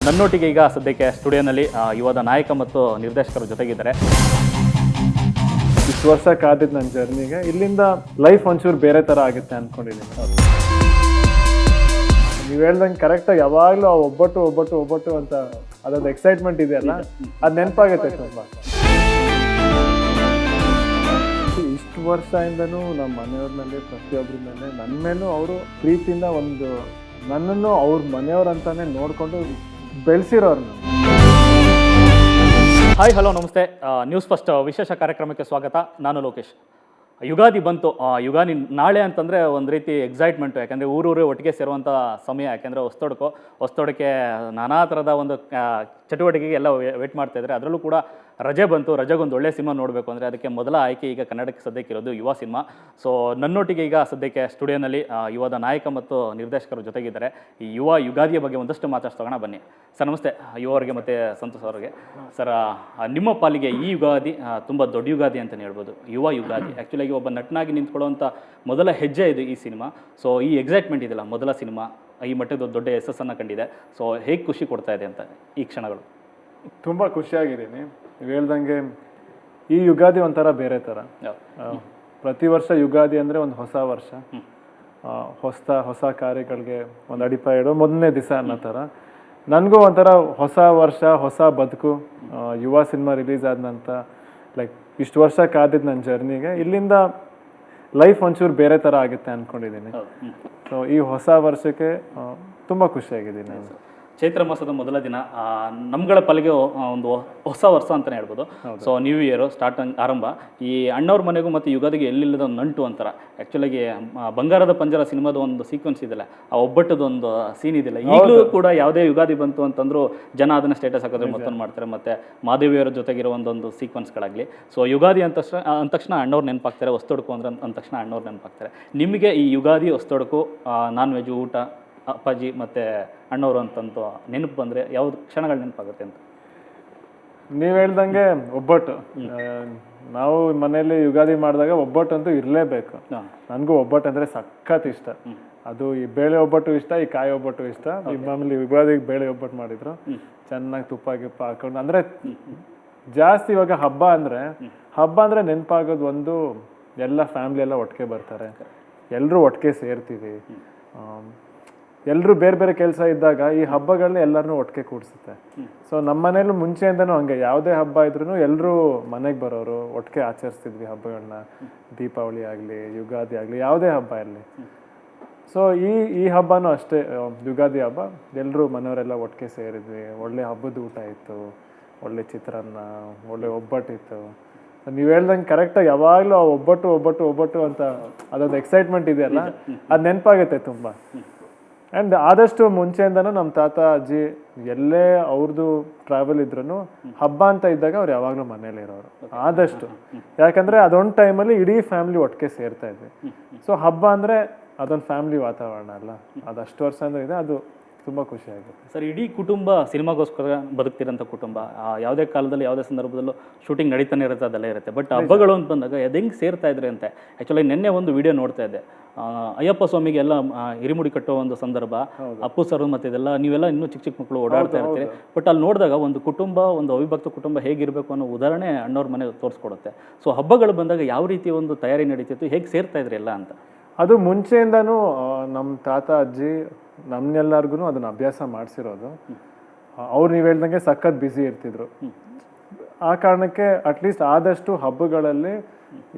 ನನ್ನೊಟ್ಟಿಗೆ ಈಗ ಸದ್ಯಕ್ಕೆ ಸ್ಟುಡಿಯೋನಲ್ಲಿ ಯುವದ ನಾಯಕ ಮತ್ತು ನಿರ್ದೇಶಕರ ಜೊತೆಗಿದ್ದಾರೆ. ಇಷ್ಟು ವರ್ಷ ಕಾದಿದ್ದು ನನ್ನ ಜರ್ನಿಗೆ ಇಲ್ಲಿಂದ ಲೈಫ್ ಒಂಚೂರು ಬೇರೆ ಥರ ಆಗುತ್ತೆ ಅಂದ್ಕೊಂಡಿದ್ದೀನಿ. ನೀವು ಹೇಳ್ದಂಗೆ ಕರೆಕ್ಟಾಗಿ ಯಾವಾಗಲೂ ಆ ಒಬ್ಬಟ್ಟು ಅಂತ ಅದೊಂದು ಎಕ್ಸೈಟ್ಮೆಂಟ್ ಇದೆಯಲ್ಲ, ಅದು ನೆನಪಾಗುತ್ತೆ ತುಂಬ. ಇಷ್ಟು ವರ್ಷದಿಂದನೂ ನಮ್ಮ ಮನೆಯವ್ರ ಮೇಲೆ, ಪ್ರತಿಯೊಬ್ಬರ ಮೇಲೆ, ನನ್ನ ಮೇಲೂ ಅವರು ಪ್ರೀತಿಯಿಂದ ನನ್ನನ್ನು ಅವ್ರ ಮನೆಯವ್ರಂತಾನೆ ನೋಡಿಕೊಂಡು ಬೆಳೆಸಿರೋರು. ಹಾಯ್, ಹಲೋ, ನಮಸ್ತೆ. ನ್ಯೂಸ್ ಫಸ್ಟ್ ವಿಶೇಷ ಕಾರ್ಯಕ್ರಮಕ್ಕೆ ಸ್ವಾಗತ. ನಾನು ಲೋಕೇಶ್. ಯುಗಾದಿ ಬಂತು. ಯುಗಾದಿ ನಾಳೆ ಅಂತಂದರೆ ಒಂದು ರೀತಿ ಎಕ್ಸೈಟ್ಮೆಂಟು, ಯಾಕೆಂದರೆ ಊರೂರೇ ಒಟ್ಟಿಗೆ ಸೇರುವಂಥ ಸಮಯ. ಯಾಕೆಂದರೆ ಹೊಸ್ತೊಡಕ್ಕೆ ನಾನಾ ಥರದ ಒಂದು ಚಟುವಟಿಕೆಗೆ ಎಲ್ಲ ವೇಟ್ ಮಾಡ್ತಾಯಿದ್ದಾರೆ. ಅದರಲ್ಲೂ ಕೂಡ ರಜೆ ಬಂತು. ರಜೆಗೊಂದು ಒಳ್ಳೆ ಸಿನಿಮಾ ನೋಡಬೇಕು ಅಂದರೆ ಅದಕ್ಕೆ ಮೊದಲ ಆಯ್ಕೆ ಈಗ ಕನ್ನಡಕ್ಕೆ ಸದ್ಯಕ್ಕೆ ಇರೋದು ಯುವ ಸಿನಿಮಾ. ಸೊ ನನ್ನೊಟ್ಟಿಗೆ ಈಗ ಸದ್ಯಕ್ಕೆ ಸ್ಟುಡಿಯೋನಲ್ಲಿ ಯುವದ ನಾಯಕ ಮತ್ತು ನಿರ್ದೇಶಕರ ಜೊತೆಗಿದ್ದಾರೆ. ಈ ಯುಗಾದಿಯ ಬಗ್ಗೆ ಒಂದಷ್ಟು ಮಾತಾಡ್ಸೋಣ ಬನ್ನಿ. ಸರ್ ನಮಸ್ತೆ, ಯುವರಿಗೆ ಮತ್ತು ಸಂತೋಷ್ ಅವರಿಗೆ. ಸರ್, ನಿಮ್ಮ ಪಾಲಿಗೆ ಈ ಯುಗಾದಿ ತುಂಬ ದೊಡ್ಡ ಯುಗಾದಿ ಅಂತಲೇ ಹೇಳ್ಬೋದು. ಯುವ ಯುಗಾದಿ ಆ್ಯಕ್ಚುಲಾಗಿ ಒಬ್ಬ ನಟನಾಗಿ ನಿಂತ್ಕೊಳ್ಳುವಂಥ ಮೊದಲ ಹೆಜ್ಜೆ ಇದು ಈ ಸಿನಿಮಾ. ಸೊ ಈ ಎಕ್ಸೈಟ್ಮೆಂಟ್ ಇದೆಯಲ್ಲ, ಮೊದಲ ಸಿನಿಮಾ ಈ ಮಟ್ಟದ ದೊಡ್ಡ ಯಶಸ್ಸನ್ನು ಕಂಡಿದೆ. ಸೊ ಹೇಗೆ ಖುಷಿ ಕೊಡ್ತಾ ಇದೆ ಅಂತ ಈ ಕ್ಷಣಗಳು? ತುಂಬ ಖುಷಿಯಾಗಿದ್ದೀನಿ. ನೀವು ಹೇಳ್ದಂಗೆ ಈ ಯುಗಾದಿ ಒಂಥರ ಬೇರೆ ಥರ. ಪ್ರತಿ ವರ್ಷ ಯುಗಾದಿ ಅಂದರೆ ಒಂದು ಹೊಸ ವರ್ಷ, ಹೊಸ ಕಾರ್ಯಗಳಿಗೆ ಒಂದು ಅಡಿಪಾಯ ಇಡೋ ಮೊದಲನೇ ದಿವಸ ಅನ್ನೋ ಥರ. ನನಗೂ ಒಂಥರ ಹೊಸ ವರ್ಷ, ಹೊಸ ಬದುಕು. ಯುವ ಸಿನಿಮಾ ರಿಲೀಸ್ ಆದ ನಂತರ ಲೈಕ್ ಇಷ್ಟು ವರ್ಷ ಕಾದಿದ್ದು ನನ್ನ ಜರ್ನಿಗೆ ಇಲ್ಲಿಂದ ಲೈಫ್ ಒಂಚೂರು ಬೇರೆ ಥರ ಆಗುತ್ತೆ ಅಂದ್ಕೊಂಡಿದ್ದೀನಿ. ಸೊ ಈ ಹೊಸ ವರ್ಷಕ್ಕೆ ತುಂಬ ಖುಷಿಯಾಗಿದ್ದೀನಿ ನಾನು. ಚೈತ್ರ ಮಾಸದ ಮೊದಲ ದಿನ ನಮ್ಗಳ ಪಾಲಿಗೆ ಒಂದು ಹೊಸ ವರ್ಷ ಅಂತಲೇ ಹೇಳ್ಬೋದು. ಸೊ ನ್ಯೂ ಇಯರು ಆರಂಭ. ಈ ಅಣ್ಣವ್ರ ಮನೆಗೂ ಮತ್ತು ಯುಗಾದಿಗೆ ಎಲ್ಲಿಲ್ಲದ ನಂಟು ಅಂತಾರೆ. ಆ್ಯಕ್ಚುಲಾಗಿ ಬಂಗಾರದ ಪಂಜರ ಸಿನಿಮಾದ ಒಂದು ಸೀಕ್ವೆನ್ಸ್ ಇದೆಯಲ್ಲ, ಆ ಒಬ್ಬಟ್ಟದೊಂದು ಸೀನ್ ಇದೆಯಲ್ಲ, ಈಗಲೂ ಕೂಡ ಯಾವುದೇ ಯುಗಾದಿ ಬಂತು ಅಂತಂದ್ರೂ ಜನ ಅದನ್ನು ಸ್ಟೇಟಸ್ ಹಾಕಿದ್ರೆ ಮತ್ತೊಂದು ಮಾಡ್ತಾರೆ. ಮತ್ತು ಮಾದೇವಿಯವರ ಜೊತೆಗಿರೋ ಒಂದೊಂದು ಸೀಕ್ವೆನ್ಸ್ಗಳಾಗಲಿ. ಸೊ ಯುಗಾದಿ ಅಂದ ತಕ್ಷಣ ಅಣ್ಣವ್ರು ನೆನಪಾಗ್ತಾರೆ, ಹೊಸ್ತೊಡಕು ಅಂದ್ರೆ ಅಂದ ತಕ್ಷಣ ಅಣ್ಣವ್ರು ನೆನಪಾಗ್ತಾರೆ. ನಿಮಗೆ ಈ ಯುಗಾದಿ, ಹೊಸ್ತೊಡಕು, ನಾನ್ ವೆಜ್ ಊಟ, ಅಪ್ಪಾಜಿ ಮತ್ತು ಅಣ್ಣವರು ಅಂತಂದು ನೆನಪು ಬಂದರೆ ಯಾವ್ದು ಕ್ಷಣಗಳು ನೆನಪಾಗುತ್ತೆ ಅಂತ? ನೀವು ಹೇಳ್ದಂಗೆ ಒಬ್ಬಟ್ಟು. ನಾವು ಮನೆಯಲ್ಲಿ ಯುಗಾದಿ ಮಾಡಿದಾಗ ಒಬ್ಬಟ್ಟು ಅಂತೂ ಇರಲೇಬೇಕು. ನನಗೂ ಒಬ್ಬಟ್ಟು ಅಂದರೆ ಸಖತ್ ಇಷ್ಟ. ಅದು ಈ ಬೇಳೆ ಒಬ್ಬಟ್ಟು ಇಷ್ಟ, ಈ ಕಾಯಿ ಒಬ್ಬಟ್ಟು ಇಷ್ಟ. ಮಾಮೂಲಿ ಯುಗಾದಿಗೆ ಬೇಳೆ ಒಬ್ಬಟ್ಟು ಮಾಡಿದ್ರು, ಚೆನ್ನಾಗಿ ತುಪ್ಪ ಗಿಪ್ಪ ಹಾಕೊಂಡು. ಅಂದರೆ ಜಾಸ್ತಿ ಇವಾಗ ಹಬ್ಬ ಅಂದರೆ ನೆನಪಾಗೋದು ಒಂದು, ಎಲ್ಲ ಫ್ಯಾಮಿಲಿ ಎಲ್ಲ ಒಟ್ಟಿಗೆ ಬರ್ತಾರೆ, ಎಲ್ಲರೂ ಒಟ್ಟಿಗೆ ಸೇರ್ತೀವಿ. ಎಲ್ಲರೂ ಬೇರೆ ಬೇರೆ ಕೆಲಸ ಇದ್ದಾಗ ಈ ಹಬ್ಬಗಳನ್ನ ಎಲ್ಲರನ್ನೂ ಒಟ್ಟಿಗೆ ಕೂಡಿಸುತ್ತೆ. ಸೊ ನಮ್ಮ ಮನೇಲೂ ಮುಂಚೆಯಿಂದನೂ ಹಂಗೆ, ಯಾವುದೇ ಹಬ್ಬ ಇದ್ರೂ ಎಲ್ಲರೂ ಮನೆಗೆ ಬರೋರು, ಒಟ್ಟಿಗೆ ಆಚರಿಸ್ತಿದ್ವಿ ಹಬ್ಬಗಳನ್ನ. ದೀಪಾವಳಿ ಆಗಲಿ, ಯುಗಾದಿ ಆಗಲಿ, ಯಾವುದೇ ಹಬ್ಬ ಇರಲಿ. ಸೊ ಈ ಹಬ್ಬನೂ ಅಷ್ಟೇ, ಯುಗಾದಿ ಹಬ್ಬ ಎಲ್ಲರೂ ಮನೆಯವರೆಲ್ಲ ಒಟ್ಟಿಗೆ ಸೇರಿದ್ವಿ. ಒಳ್ಳೆ ಹಬ್ಬದ ಊಟ ಇತ್ತು, ಒಳ್ಳೆ ಚಿತ್ರಾನ್ನ, ಒಳ್ಳೆ ಒಬ್ಬಟ್ಟಿತ್ತು. ನೀವು ಹೇಳ್ದಂಗೆ ಕರೆಕ್ಟಾಗಿ ಯಾವಾಗಲೂ ಆ ಒಬ್ಬಟ್ಟು ಅಂತ ಅದೊಂದು ಎಕ್ಸೈಟ್ಮೆಂಟ್ ಇದೆಯಲ್ಲ, ಅದು ನೆನಪಾಗುತ್ತೆ ತುಂಬ. ಆ್ಯಂಡ್ ಆದಷ್ಟು ಮುಂಚೆಯಿಂದನೂ ನಮ್ಮ ತಾತ ಅಜ್ಜಿ ಎಲ್ಲೇ ಅವ್ರದ್ದು ಟ್ರಾವೆಲ್ ಇದ್ರೂ ಹಬ್ಬ ಅಂತ ಇದ್ದಾಗ ಅವ್ರು ಯಾವಾಗಲೂ ಮನೇಲಿ ಇರೋರು ಆದಷ್ಟು. ಯಾಕಂದರೆ ಅದೊಂದು ಟೈಮಲ್ಲಿ ಇಡೀ ಫ್ಯಾಮಿಲಿ ಒಟ್ಟಿಗೆ ಸೇರ್ತಾ ಇದ್ವಿ. ಸೊ ಹಬ್ಬ ಅಂದರೆ ಅದೊಂದು ಫ್ಯಾಮಿಲಿ ವಾತಾವರಣ ಅಲ್ಲ, ಅದು ಅಷ್ಟು ವರ್ಷ ಅಂದರೆ ಇದೆ, ಅದು ತುಂಬ ಖುಷಿಯಾಗುತ್ತೆ. ಸರ್, ಇಡೀ ಕುಟುಂಬ ಸಿನಿಮಾಗೋಸ್ಕರ ಬದುಕ್ತಿರೋಂಥ ಕುಟುಂಬ. ಯಾವುದೇ ಕಾಲದಲ್ಲಿ, ಯಾವುದೇ ಸಂದರ್ಭದಲ್ಲೂ ಶೂಟಿಂಗ್ ನಡೀತಾನೆ ಇರುತ್ತೆ, ಅದೆಲ್ಲ ಇರುತ್ತೆ. ಬಟ್ ಹಬ್ಬಗಳು ಅಂತ ಬಂದಾಗ ಅದು ಹೆಂಗೆ ಸೇರ್ತಾ ಇದ್ರೆ ಅಂತ ಆ್ಯಕ್ಚುಲಿ ನಿನ್ನೆ ಒಂದು ವಿಡಿಯೋ ನೋಡ್ತಾ ಇದ್ದೆ. ಅಯ್ಯಪ್ಪ ಸ್ವಾಮಿಗೆ ಎಲ್ಲ ಹಿರಿಮುಡಿ ಕಟ್ಟೋ ಒಂದು ಸಂದರ್ಭ, ಅಪ್ಪು ಸರ್ ಮತ್ತು ಇದೆಲ್ಲ ನೀವೆಲ್ಲ ಇನ್ನೂ ಚಿಕ್ಕ ಮಕ್ಕಳು ಓಡಾಡ್ತಾ ಇರ್ತೀರಿ. ಬಟ್ ಅಲ್ಲಿ ನೋಡಿದಾಗ ಒಂದು ಕುಟುಂಬ, ಒಂದು ಅವಿಭಕ್ತ ಕುಟುಂಬ ಹೇಗಿರಬೇಕು ಅನ್ನೋ ಉದಾಹರಣೆ ಅಣ್ಣವ್ರ ಮನೆ ತೋರಿಸ್ಕೊಡುತ್ತೆ. ಸೊ ಹಬ್ಬಗಳು ಬಂದಾಗ ಯಾವ ರೀತಿ ಒಂದು ತಯಾರಿ ನಡೀತಿತ್ತು, ಹೇಗೆ ಸೇರ್ತಾ ಇದ್ರಿ ಎಲ್ಲ ಅಂತ? ಅದು ಮುಂಚೆಯಿಂದನೂ ನಮ್ಮ ತಾತ ಅಜ್ಜಿ ನಮ್ನೆಲ್ಲರಿಗೂ ಅದನ್ನ ಅಭ್ಯಾಸ ಮಾಡಿಸಿರೋದು. ಅವ್ರು ನೀವು ಹೇಳ್ದಂಗೆ ಸಖತ್ ಬ್ಯುಸಿ ಇರ್ತಿದ್ರು. ಆ ಕಾರಣಕ್ಕೆ ಅಟ್ಲೀಸ್ಟ್ ಆದಷ್ಟು ಹಬ್ಬಗಳಲ್ಲಿ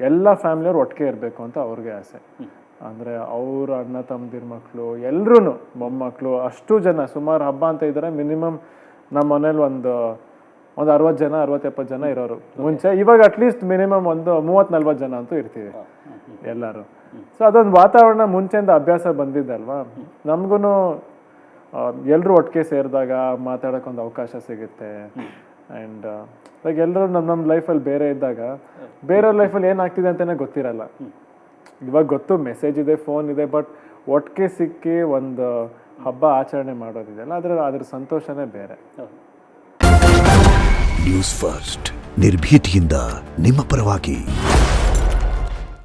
ಎಲ್ಲ ಫ್ಯಾಮಿಲಿಯವ್ರು ಒಟ್ಟಿಗೆ ಇರಬೇಕು ಅಂತ ಅವ್ರಿಗೆ ಆಸೆ. ಅಂದರೆ ಅವ್ರ ಅಣ್ಣ ತಮ್ಮದಿರ ಮಕ್ಕಳು, ಎಲ್ಲರೂ ಮೊಮ್ಮಕ್ಕಳು, ಅಷ್ಟು ಜನ ಸುಮಾರು ಹಬ್ಬ ಅಂತ ಇದ್ದಾರೆ. ಮಿನಿಮಮ್ ನಮ್ಮ ಮನೇಲಿ ಒಂದು 60 ಜನ, 60-70 ಜನ ಇರೋರು ಮುಂಚೆ. ಇವಾಗ ಅಟ್ಲೀಸ್ಟ್ ಮಿನಿಮಮ್ ಒಂದು 30-40 ಜನ ಅಂತೂ ಇರ್ತೀವಿ ಎಲ್ಲರೂ. ಸೊ ಅದೊಂದು ವಾತಾವರಣ ಮುಂಚೆಯಿಂದ ಅಭ್ಯಾಸ ಬಂದಿದ್ದಲ್ವಾ, ನಮಗೂ ಎಲ್ಲರೂ ಒಟ್ಟಿಗೆ ಸೇರಿದಾಗ ಮಾತಾಡೋಕ್ಕೊಂದು ಅವಕಾಶ ಸಿಗುತ್ತೆ. ಆ್ಯಂಡ್ ಲೈಕ್ ಎಲ್ಲರೂ ನಮ್ಮ ಲೈಫಲ್ಲಿ ಬೇರೆ ಇದ್ದಾಗ ಬೇರೆಯವ್ರ ಲೈಫಲ್ಲಿ ಏನಾಗ್ತಿದೆ ಅಂತಲೇ ಗೊತ್ತಿರಲ್ಲ. ಇವಾಗ ಗೊತ್ತು, ಮೆಸೇಜ್ ಇದೆ, ಫೋನ್ ಇದೆ, ಬಟ್ ಒಟ್ಟಿಗೆ ಸಿಕ್ಕಿ ಒಂದು ಹಬ್ಬ ಆಚರಣೆ ಮಾಡೋದಿದೆಯಲ್ಲ, ಅದ್ರ ಸಂತೋಷನೇ ಬೇರೆ. ನ್ಯೂಸ್ ಫಸ್ಟ್, ನಿರ್ಭೀತಿಯಿಂದ ನಿಮ್ಮ ಪರವಾಗಿ.